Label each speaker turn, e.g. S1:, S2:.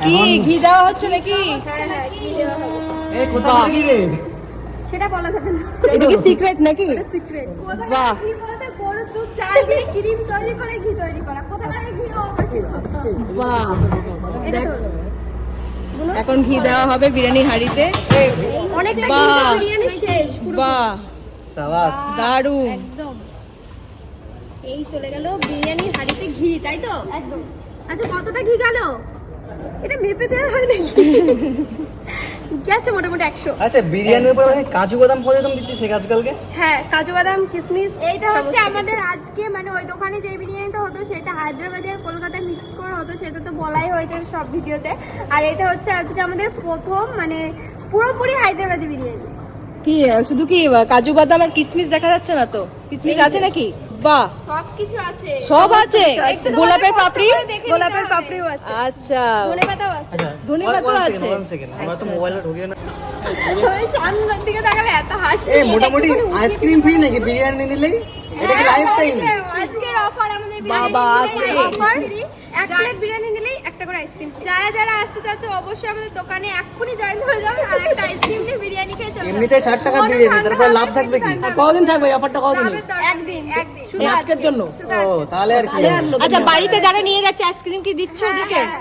S1: কি ঘি দেওয়া হচ্ছে নাকি?
S2: এই কোথায় ঘি রে?
S3: সেটা বলা যাবে না,
S1: এটা কি সিক্রেট নাকি?
S3: সিক্রেট।
S1: বাহ।
S3: কি বলতে গরুর দুধ চাল দিয়ে ক্রিম তৈরি করে ঘি তৈরি করা, কোথাকার ঘি ও আবার কি করছে?
S1: বাহ,
S3: এটা
S1: দেখ,
S3: তো
S1: এখন ঘি দেওয়া হবে বিরিয়ানি হাঁড়িতে।
S3: অনেকটা
S1: বাহ।
S3: কিন্তু বিরিয়ানি শেষ পুরো।
S1: বাহ,
S2: সাবাস।
S1: দারুণ।
S3: একদম এই চলে গেল বিরিয়ানির হাঁড়িতে ঘি, তাই তো? একদম। আচ্ছা কতটা ঘি গেল? এটা মেপে দেওয়া হয় নাকি? গেছে মোটামুটি 100।
S2: আচ্ছা বিরিয়ানির উপর মানে কাজু বাদাম ফল একদম দিচ্ছিস নাকি আজকালকে?
S3: হ্যাঁ, কাজু বাদাম কিশমিশ। এইটা হচ্ছে আমাদের আজকে মানে ওই দোকানে যে বিরিয়ানিটা হতো সেটা হায়দ্রাবাদে আর কলকাতায় মিক্স করে হতো, সেটা তো বলাই হয়েছে সব ভিডিওতে। আর এটা হচ্ছে আজকে আমাদের প্রথম মানে পুরোপুরি হায়দ্রাবাদি বিরিয়ানি।
S1: কি শুধু কি কাজু বাদাম আর কিশমিশ দেখা যাচ্ছে না তো? কিশমিশ আছে নাকি? বাহ,
S3: সবকিছু আছে,
S1: সব আছে। গোলাপের পাপড়ি,
S3: গোলাপের পাপড়িও আছে,
S1: আচ্ছা,
S3: ধনেপাতাও আছে।
S2: আচ্ছা
S1: ধনেপাতা
S2: one
S1: আছে।
S2: second, one second, আমরা তো মোবাইলে ঢুকিয়ে না।
S3: ওই সামনের দিকে তাকালে এত হাসি।
S2: এই মোটামুটি আইসক্রিম ফ্রি নাকি বিরিয়ানি নিলেই? এটা কি লাইফ টাইম?
S3: আজকের অফার আমাদের
S1: বাবা, আজকে
S3: অফার, এক প্লেট বিরিয়ানি নিলেই একটা করে আইসক্রিম। যারা যারা আসতে চাচ্ছে অবশ্যই আমাদের দোকানে এক্ষুনি জয়েন হয়ে যাবেন আর একটা আইসক্রিম নিয়ে বিরিয়ানি খেয়ে চলে যাবেন।
S2: এমনিতেই 60 টাকা বিরিয়ানি, তারপর লাভ থাকবে কি?
S1: কতদিন থাকবে এই অফারটা? কতদিন?
S3: একদিন শুধু
S1: এই আজকের জন্য?
S2: ও তাহলে আর কি?
S1: আচ্ছা, বাড়িতে যারা নিয়ে যাচ্ছে আইসক্রিম কি দিচ্ছ ওদেরকে?
S3: হ্যাঁ,